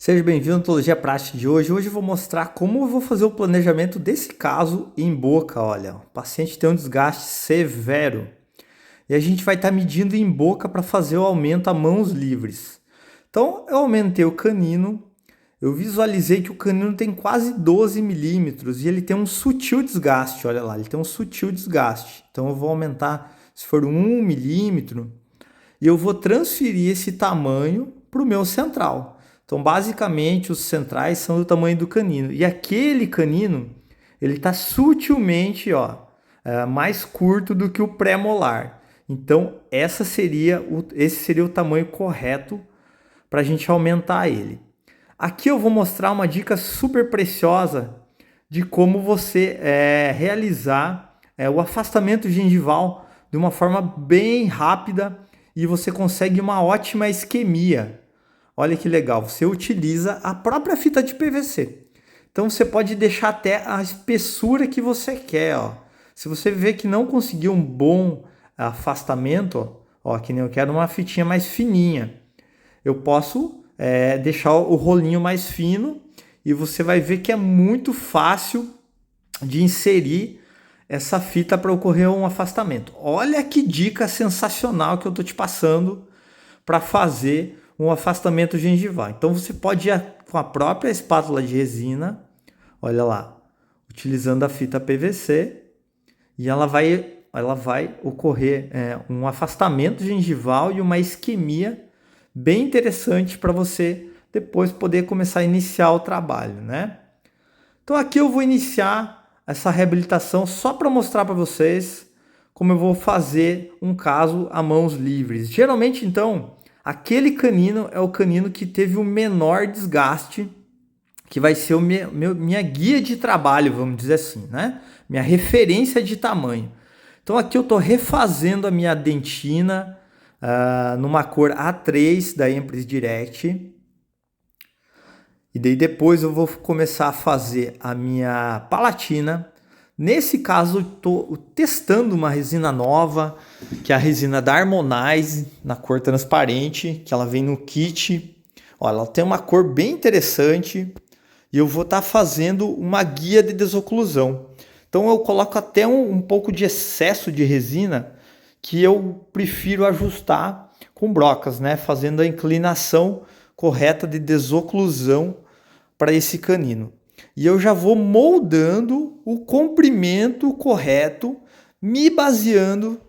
Seja bem-vindo à Ontologia Prática de hoje. Hoje eu vou mostrar como eu vou fazer o planejamento desse caso em boca. Olha, o paciente tem um desgaste severo e a gente vai estar medindo em boca para fazer o aumento a mãos livres. Então, eu aumentei o canino, eu visualizei que o canino tem quase 12 milímetros e ele tem um sutil desgaste. Olha lá, ele tem um sutil desgaste. Então, eu vou aumentar, se for 1 milímetro, e eu vou transferir esse tamanho para o meu central. Então, basicamente, os centrais são do tamanho do canino. E aquele canino, ele está sutilmente, mais curto do que o pré-molar. Então, esse seria o tamanho correto para a gente aumentar ele. Aqui eu vou mostrar uma dica super preciosa de como você realizar o afastamento gengival de uma forma bem rápida e você consegue uma ótima isquemia. Olha que legal, você utiliza a própria fita de PVC. Então você pode deixar até a espessura que você quer. Ó. Se você vê que não conseguiu um bom afastamento, que nem eu quero uma fitinha mais fininha, eu posso deixar o rolinho mais fino e você vai ver que é muito fácil de inserir essa fita para ocorrer um afastamento. Olha que dica sensacional que eu estou te passando para fazer um afastamento gengival. Então você pode ir com a própria espátula de resina, olha lá, utilizando a fita PVC e ela vai ocorrer um afastamento gengival e uma isquemia bem interessante para você depois poder começar a iniciar o trabalho, né? Então aqui eu vou iniciar essa reabilitação só para mostrar para vocês como eu vou fazer um caso a mãos livres. Geralmente, então, aquele canino é o canino que teve o menor desgaste, que vai ser minha guia de trabalho, vamos dizer assim, né? Minha referência de tamanho. Então aqui eu estou refazendo a minha dentina numa cor A3 da Empress Direct. E daí depois eu vou começar a fazer a minha palatina. Nesse caso, eu estou testando uma resina nova, que é a resina da Harmonize, na cor transparente, que ela vem no kit. Olha, ela tem uma cor bem interessante e eu vou estar fazendo uma guia de desoclusão. Então eu coloco até um pouco de excesso de resina, que eu prefiro ajustar com brocas, né? Fazendo a inclinação correta de desoclusão para esse canino. E eu já vou moldando o comprimento correto, me baseando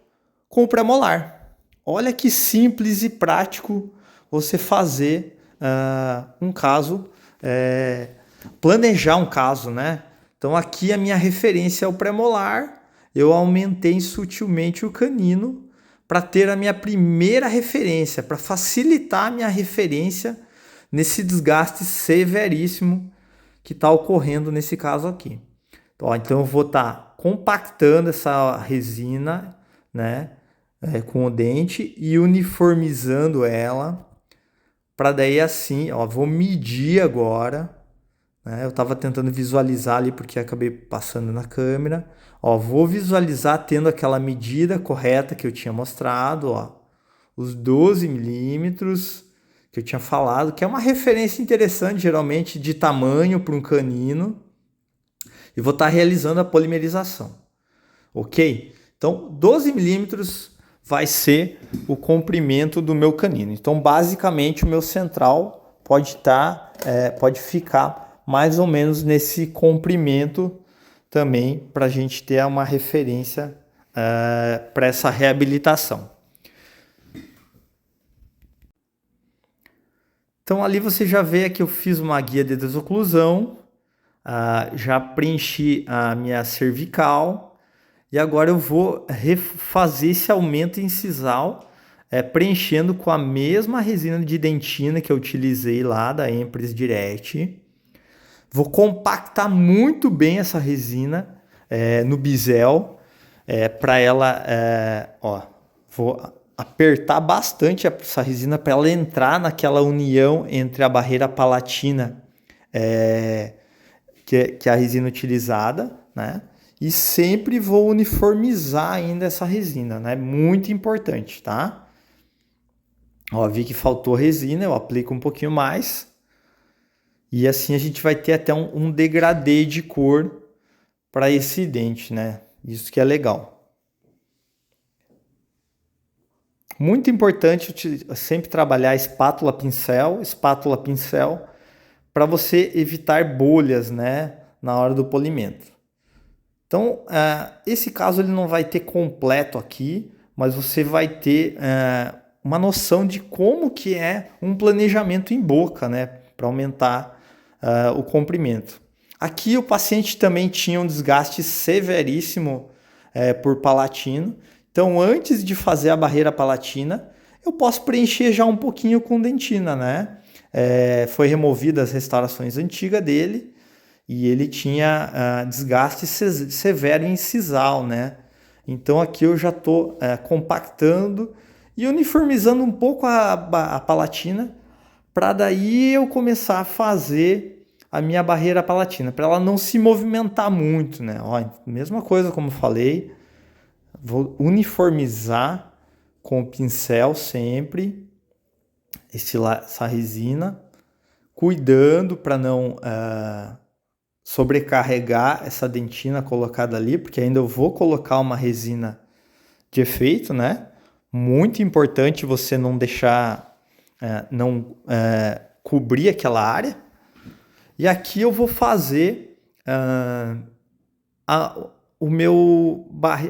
com o premolar. Olha que simples e prático você fazer um caso, planejar um caso, né? Então aqui a minha referência é o premolar, eu aumentei sutilmente o canino para ter a minha primeira referência, para facilitar a minha referência nesse desgaste severíssimo que está ocorrendo nesse caso aqui. Então eu vou estar compactando essa resina, né, com o dente e uniformizando ela para daí assim, vou medir agora, né? Eu estava tentando visualizar ali porque acabei passando na câmera. Vou visualizar tendo aquela medida correta que eu tinha mostrado, os 12 milímetros que eu tinha falado, que é uma referência interessante, geralmente, de tamanho para um canino. E vou estar realizando a polimerização. Ok? Então, 12 milímetros vai ser o comprimento do meu canino. Então, basicamente, o meu central pode ficar mais ou menos nesse comprimento também, para a gente ter uma referência para essa reabilitação. Então ali você já vê que eu fiz uma guia de desoclusão, já preenchi a minha cervical e agora eu vou refazer esse aumento incisal, preenchendo com a mesma resina de dentina que eu utilizei lá da Empress Direct. Vou compactar muito bem essa resina no bisel, para ela, vou apertar bastante essa resina para ela entrar naquela união entre a barreira palatina, que é a resina utilizada, né? E sempre vou uniformizar ainda essa resina, né? Muito importante, tá? Vi que faltou resina, eu aplico um pouquinho mais. E assim a gente vai ter até um degradê de cor para esse dente, né? Isso que é legal. Muito importante sempre trabalhar espátula pincel, para você evitar bolhas, né, na hora do polimento. Então, esse caso ele não vai ter completo aqui, mas você vai ter uma noção de como que é um planejamento em boca, né, para aumentar o comprimento. Aqui o paciente também tinha um desgaste severíssimo por palatina. Então, antes de fazer a barreira palatina, eu posso preencher já um pouquinho com dentina, né? Foi removida as restaurações antigas dele e ele tinha desgaste severo em sisal, né? Então aqui eu já estou compactando e uniformizando um pouco a palatina para daí eu começar a fazer a minha barreira palatina, para ela não se movimentar muito, né? Ó, mesma coisa como eu falei, vou uniformizar com o pincel sempre essa resina, cuidando para não sobrecarregar essa dentina colocada ali, porque ainda eu vou colocar uma resina de efeito, né? Muito importante você não deixar, não cobrir aquela área. E aqui eu vou fazer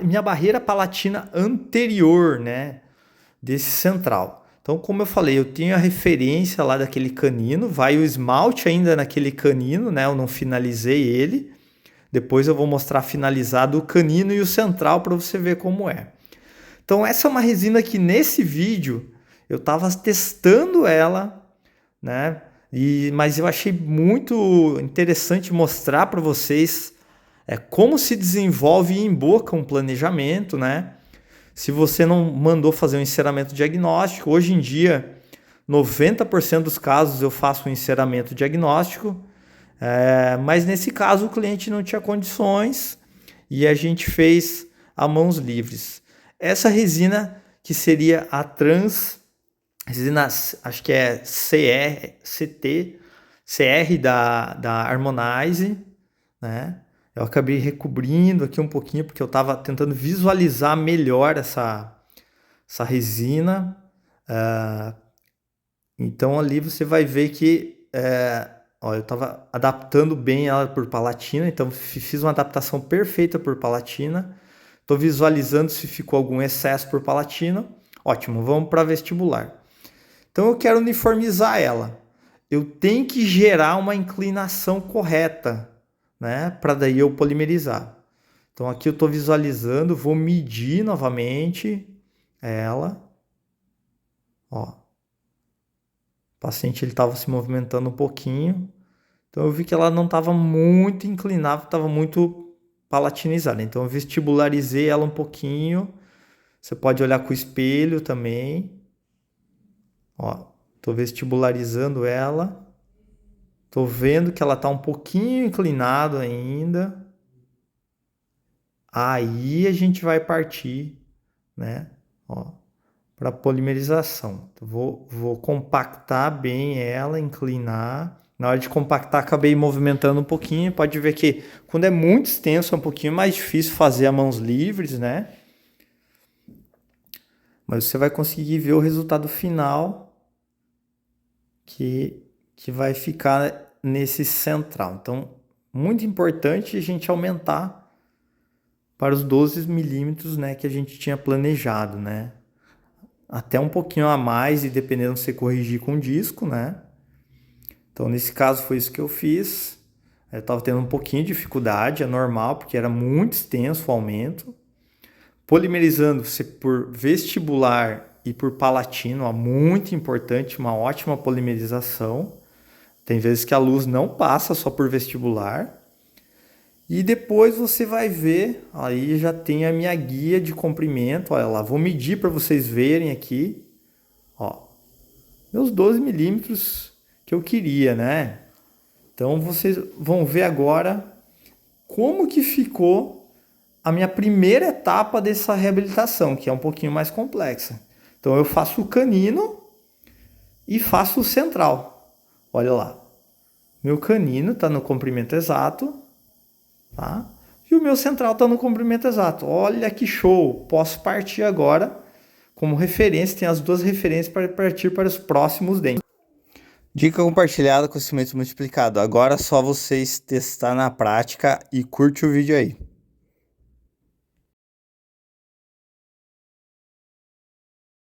minha barreira palatina anterior, né? Desse central. Então, como eu falei, eu tenho a referência lá daquele canino, vai o esmalte ainda naquele canino, né? Eu não finalizei ele. Depois eu vou mostrar finalizado o canino e o central para você ver como é. Então, essa é uma resina que nesse vídeo eu estava testando ela, né? Mas eu achei muito interessante mostrar para vocês como se desenvolve em boca um planejamento, né? Se você não mandou fazer um enceramento diagnóstico, hoje em dia, 90% dos casos eu faço um enceramento diagnóstico, mas nesse caso o cliente não tinha condições e a gente fez a mãos livres. Essa resina que seria a resina, acho que é CR da Harmonize, né? Eu acabei recobrindo aqui um pouquinho porque eu estava tentando visualizar melhor essa resina. Então ali você vai ver que eu estava adaptando bem ela por palatina, então fiz uma adaptação perfeita por palatina. Estou visualizando se ficou algum excesso por palatina. Ótimo, vamos para vestibular. Então eu quero uniformizar ela. Eu tenho que gerar uma inclinação correta, né? Para daí eu polimerizar. Então aqui eu estou visualizando, vou medir novamente ela. Ó. O paciente estava se movimentando um pouquinho. Então eu vi que ela não estava muito inclinada, estava muito palatinizada. Então eu vestibularizei ela um pouquinho. Você pode olhar com o espelho também. Ó, estou vestibularizando ela. Estou vendo que ela está um pouquinho inclinada ainda. Aí a gente vai partir, né? Para polimerização. Então, vou compactar bem ela, inclinar. Na hora de compactar, acabei movimentando um pouquinho. Pode ver que quando é muito extenso é um pouquinho mais difícil fazer a mãos livres, né? Mas você vai conseguir ver o resultado final que vai ficar nesse central. Então, muito importante a gente aumentar para os 12 milímetros, né, que a gente tinha planejado, né? Até um pouquinho a mais, e dependendo se você corrigir com disco, né? Então, nesse caso, foi isso que eu fiz. Eu estava tendo um pouquinho de dificuldade, é normal, porque era muito extenso o aumento. Polimerizando você por vestibular e por palatino, muito importante, uma ótima polimerização. Tem vezes que a luz não passa só por vestibular. E depois você vai ver, aí já tem a minha guia de comprimento, olha lá, vou medir para vocês verem aqui, ó, meus 12 milímetros que eu queria, né? Então vocês vão ver agora como que ficou a minha primeira etapa dessa reabilitação, que é um pouquinho mais complexa. Então eu faço o canino e faço o central, olha lá. Meu canino está no comprimento exato, tá? E o meu central está no comprimento exato. Olha que show! Posso partir agora. Como referência, tem as duas referências para partir para os próximos dentes. Dica compartilhada com o cimento multiplicado. Agora é só vocês testar na prática e curte o vídeo aí.